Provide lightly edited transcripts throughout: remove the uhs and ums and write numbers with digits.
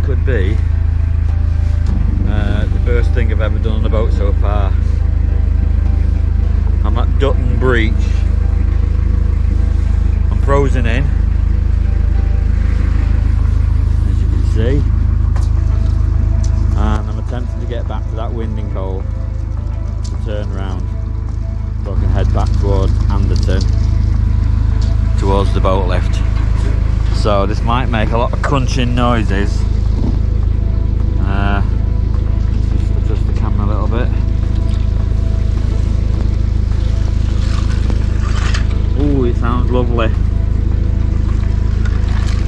could be the first thing I've ever done on the boat so far. I'm at Dutton Breach. I'm frozen in, as you can see, and I'm attempting to get back to that winding hole to turn round so I can head back towards Anderton, towards the boat lift. So this might make a lot of crunching noises. Adjust the camera a little bit. Oh, it sounds lovely.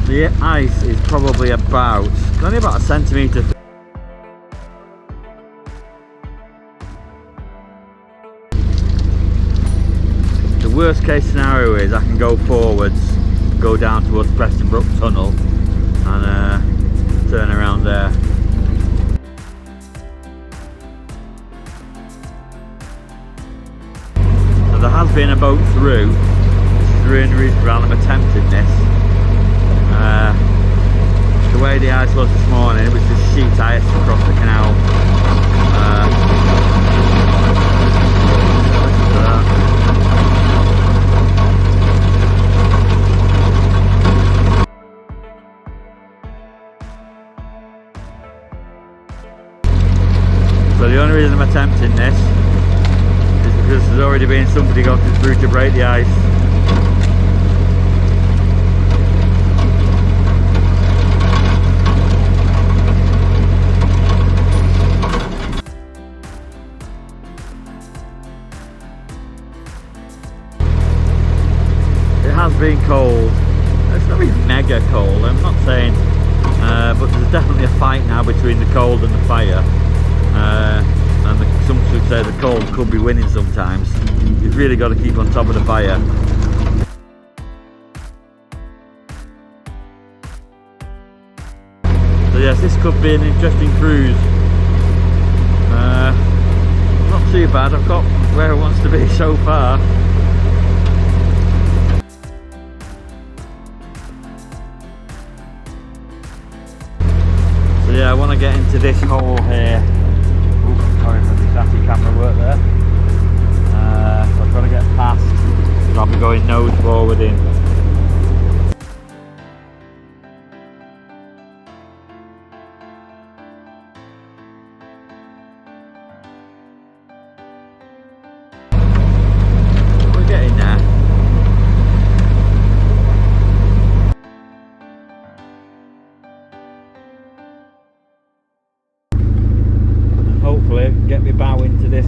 The ice is probably about, it's only about a centimetre. The worst case scenario is I can go forwards, go down towards Prestonbrook Tunnel and turn around there. So there has been a boat through. This is the reason why I'm attempting this. The way the ice was this morning, it was just sheet ice across the canal. So the only reason I'm attempting this is because there's already been somebody going through to break the ice. It has been cold. It's not been mega cold, I'm not saying, but there's definitely a fight now between the cold and the fire. And some should say the cold could be winning sometimes. You've really got to keep on top of the fire. So yes, this could be an interesting cruise. Not too bad, I've got where it wants to be so far. So yeah, I want to get into this hole here. Sorry for the static camera work there. So I've got to get past, because I'll be going nose forward in. We're getting there. Hopefully get me bow into this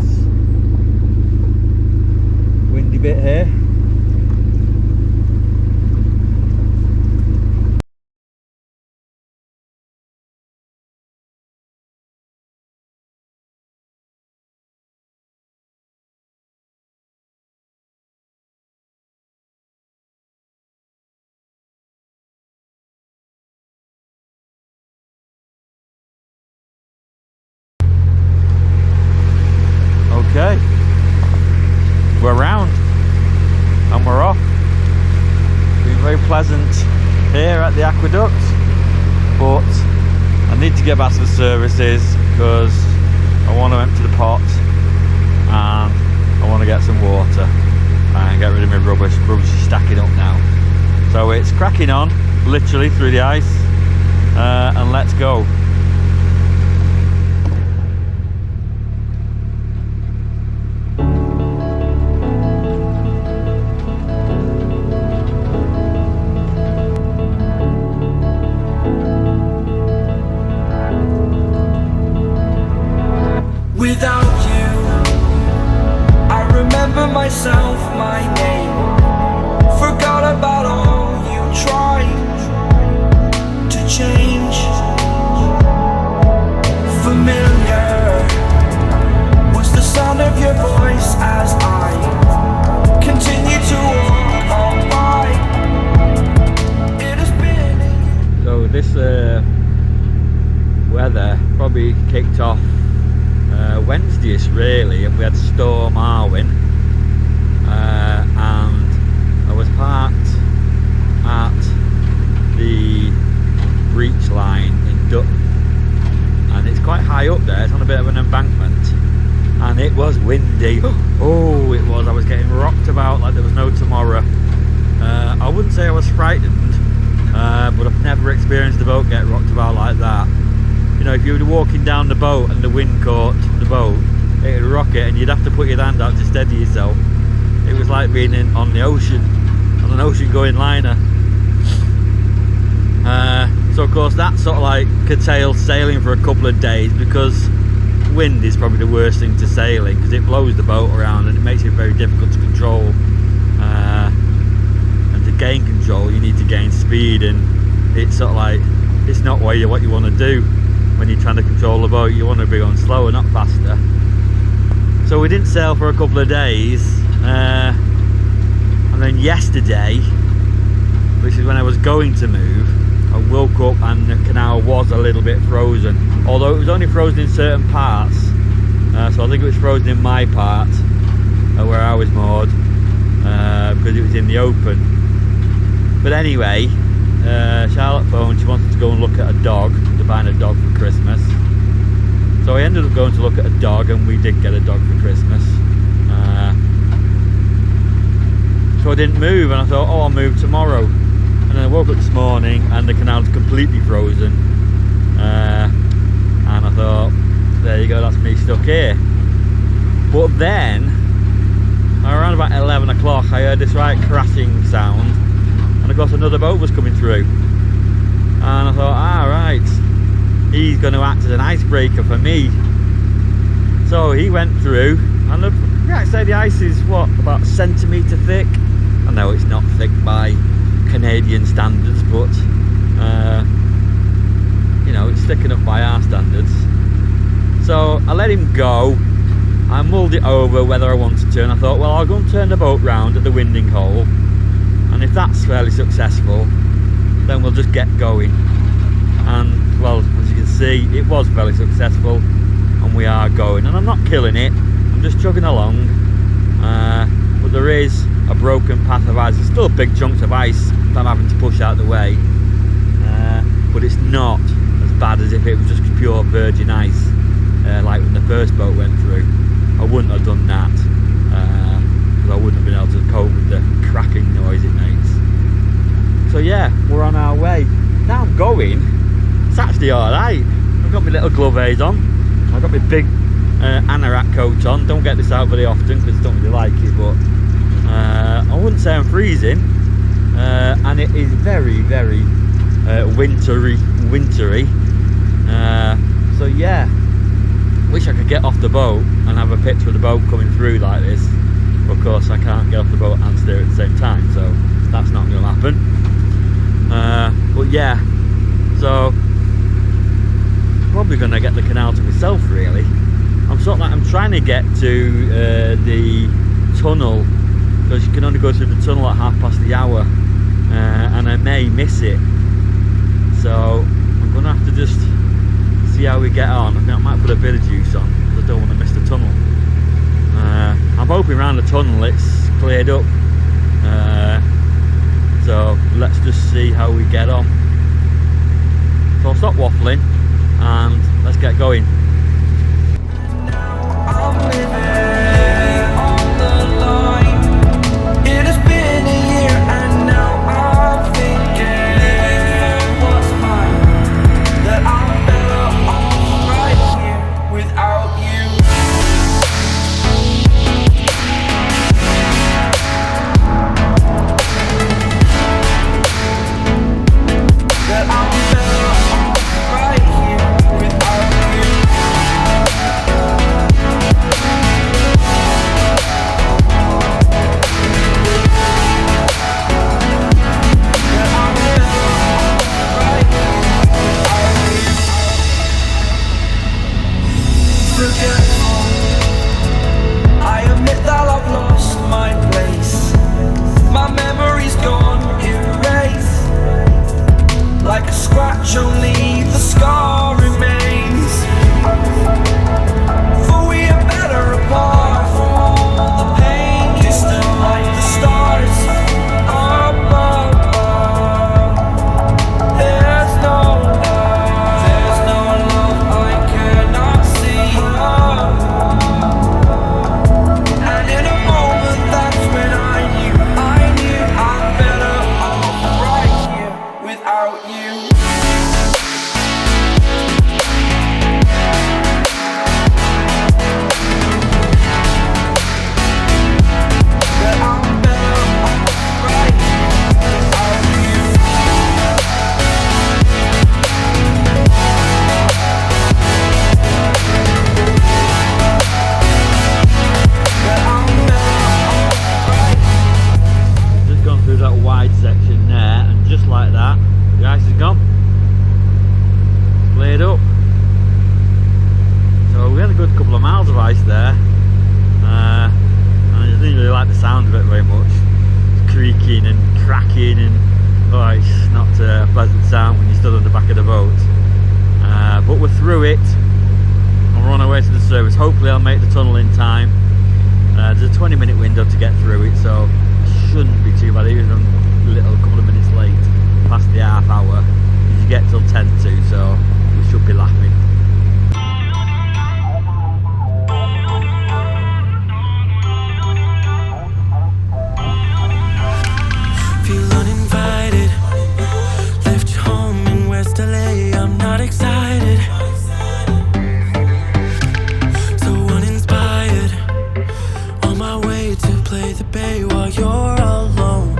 windy bit here. Okay, we're round and we're off. It's been very pleasant here at the aqueduct, but I need to get back to the services because I want to empty the pot and I want to get some water and get rid of my rubbish. Rubbish is stacking up now. So it's cracking on, literally through the ice, and let's go. Without you, I remember myself, my name. Forgot about all you tried to change. Familiar was the sound of your voice as I continue to walk on by. It has been. So this weather probably kicked off Wednesday-ish really, and we had Storm Arwen, and I was parked at the breach line in aqueduct, and it's quite high up there. It's on a bit of an embankment, and it was windy. Oh, it was. I was getting rocked about like there was no tomorrow. I wouldn't say I was frightened, but I've never experienced the boat get rocked about like that. You know, if you were walking down the boat and the wind caught the boat, it'd rock it and you'd have to put your hand out to steady yourself. It was like being on the ocean, on an ocean going liner. So of course that sort of like curtailed sailing for a couple of days, because wind is probably the worst thing to sailing, because it blows the boat around and it makes it very difficult to control. And to gain control you need to gain speed, and it's sort of like, it's not what you want to do when you're trying to control the boat. You want to be going slower, not faster. So we didn't sail for a couple of days, and then yesterday, which is when I was going to move, I woke up and the canal was a little bit frozen, although it was only frozen in certain parts. So I think it was frozen in my part where I was moored, because it was in the open. But anyway, Charlotte phoned. She wanted to go and look at a dog. They're buying a dog for Christmas. So I ended up going to look at a dog, and we did get a dog for Christmas. So I didn't move, and I thought, oh, I'll move tomorrow. And then I woke up this morning and the canal's completely frozen. And I thought, there you go, that's me stuck here. But then, around about 11 o'clock, I heard this right crashing sound, and of course another boat was coming through. And I thought, right, he's going to act as an icebreaker for me. So he went through, and I'd say the ice is what, about a centimetre thick. I know it's not thick by Canadian standards, but you know, it's thick enough by our standards. So I let him go. I mulled it over whether I wanted to, and I thought, well, I'll go and turn the boat round at the winding hole, and if that's fairly successful, then we'll just get going. And well, as you can see, it was fairly successful, and we are going. And I'm not killing it, I'm just chugging along. But there is a broken path of ice. There's still big chunks of ice that I'm having to push out of the way, but it's not as bad as if it was just pure virgin ice, like when the first boat went through. I wouldn't have done that, because I wouldn't have been able to cope with the cracking noise it makes. So yeah, we're on our way. Now I'm going, it's actually alright. I've got my little gloves on, I've got my big anorak coat on. Don't get this out very often because I don't really like it, but I wouldn't say I'm freezing, and it is very, very wintry. So yeah, wish I could get off the boat and have a picture of the boat coming through like this. Of course I can't get off the boat and steer at the same time, so that's not going to happen. But yeah, so probably going to get the canal to myself really. I'm trying to get to the tunnel, because you can only go through the tunnel at hour, and I may miss it. So I'm going to have to just see how we get on. I think I might put a bit of juice on, because I don't want to miss the tunnel. I'm hoping around the tunnel it's cleared up. So let's just see how we get on. So I'll stop waffling and let's get going. I'm living on the line. It has been a year and now I'm thinking what's mine. That I'm better off right here without you. That I'm better off right here without you. the back of the boat. But we're through it and we're on our way to the service. Hopefully I'll make the tunnel in time. There's a 20-minute window to get through it, so it shouldn't be too bad. Even a couple of minutes late past the half hour, you get till 10 to, so we should be laughing. Feel uninvited. Left you home in West LA. I'm not excited. So uninspired. On my way to play the bay while you're alone.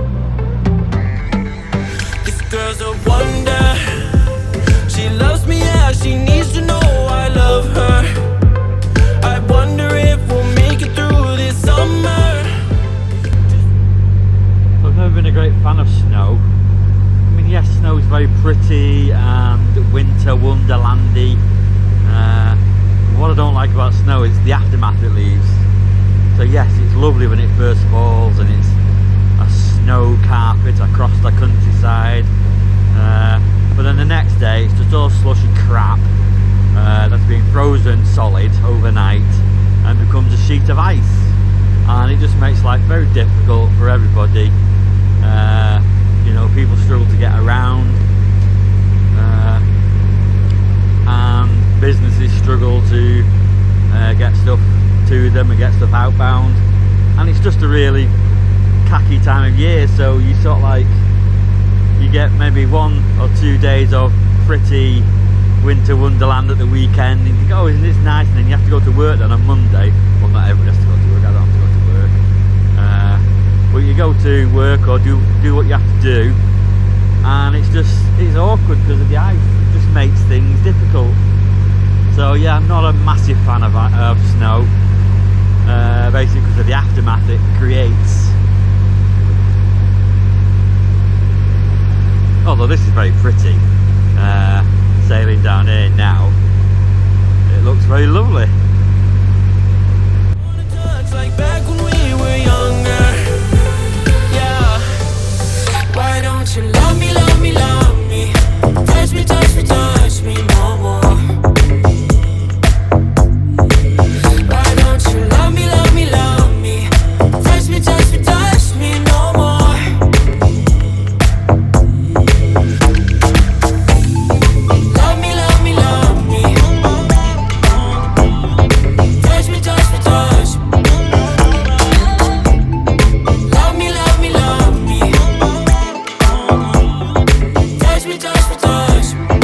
This girl's a wonder. She loves me, yeah. She needs to know I love her. I wonder if we'll make it through this summer. I've never been a great fan of snow. I mean, yes, snow is very pretty and winter wonderlandy. What I don't like about snow is the aftermath it leaves. So yes, it's lovely when it first falls and it's a snow carpet across the countryside. But then the next day it's just all slushy crap that's been frozen solid overnight and becomes a sheet of ice. And it just makes life very difficult for everybody. You know, people struggle to get around, and businesses struggle to get stuff to them and get stuff outbound, and it's just a really cacky time of year. So you sort of like, you get maybe 1 or 2 days of pretty winter wonderland at the weekend and you think, oh, isn't this nice, and then you have to go to work then on Monday. Well, not everyone has to go to work, I don't have to go to work. But you go to work or do what you have to do, and it's awkward because of the ice. It just makes things difficult. So yeah, I'm not a massive fan of snow, basically because of the aftermath it creates. Although this is very pretty, sailing down here now, it looks very lovely. Like back when we were younger. Why don't you love me, love me, love me? Touch me, touch me, touch me no more. Why don't you love me, love me, love me? Touch me, touch me, touch me no more. Love me, love me, love me. Touch me, touch me, touch me. Love me, love me, love me. Touch me, touch me, touch me.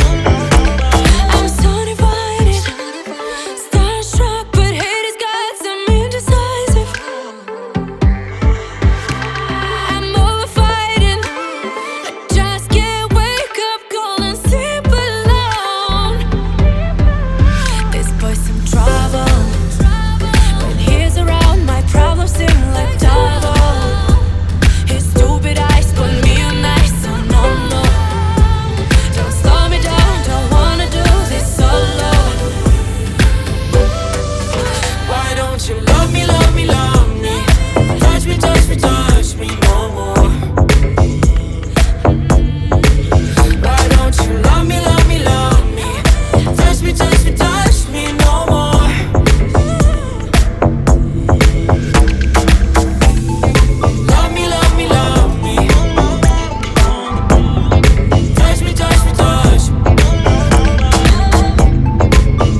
I'm so divided, starstruck, but hate has got some indecisive. I'm over fighting, I just can't wake up cold and sleep alone. This boy's some trouble. When he's around, my problems seem like double. His stupid eyes put me on ice, so no, no. Don't slow me down, don't wanna do this solo. Why don't you love me, love me, love me? Touch me, touch me, touch me no more. Why don't you love me, love me, love me? Touch me, touch me, touch me no more. Love me, love me, love me. Touch me, touch me, touch me.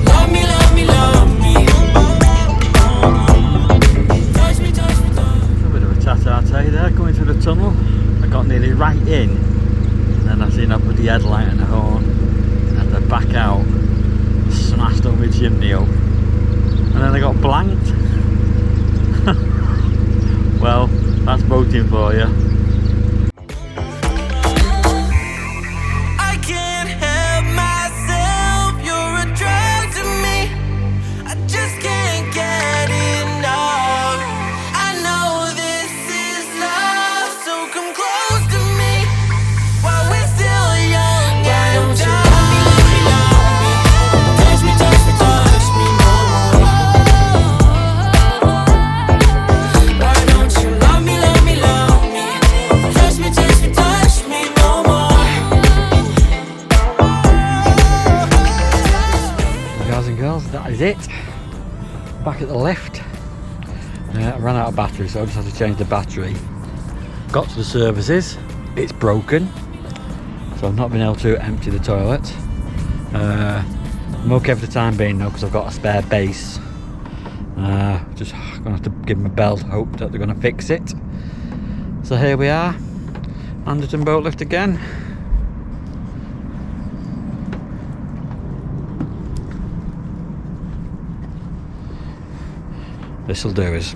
Love me, love me, love me. Touch me, touch me, touch me. A bit of a tete-a-tete there, going through the tunnel. I got nearly right in, and then I seen I put the headlight and the horn, and I back out, smashed on my chimney up, and then I got blanked. Well, that's boating for you. I can't help myself, you're a drug to me. I just can't get enough. I know this is love, so come close to me while we're still young. Why don't you love me, love me, love me? Touch me, touch me, touch me no more. Why don't you love me, love me, love me? that is it. Back at the lift. I ran out of battery, so I just had to change the battery. Got to the services, it's broken, so I've not been able to empty the toilet. I'm okay for the time being though, because I've got a spare base. Just gonna have to give them a bell, hope that they're gonna fix it. So here we are, Anderton boat lift again. This'll do us.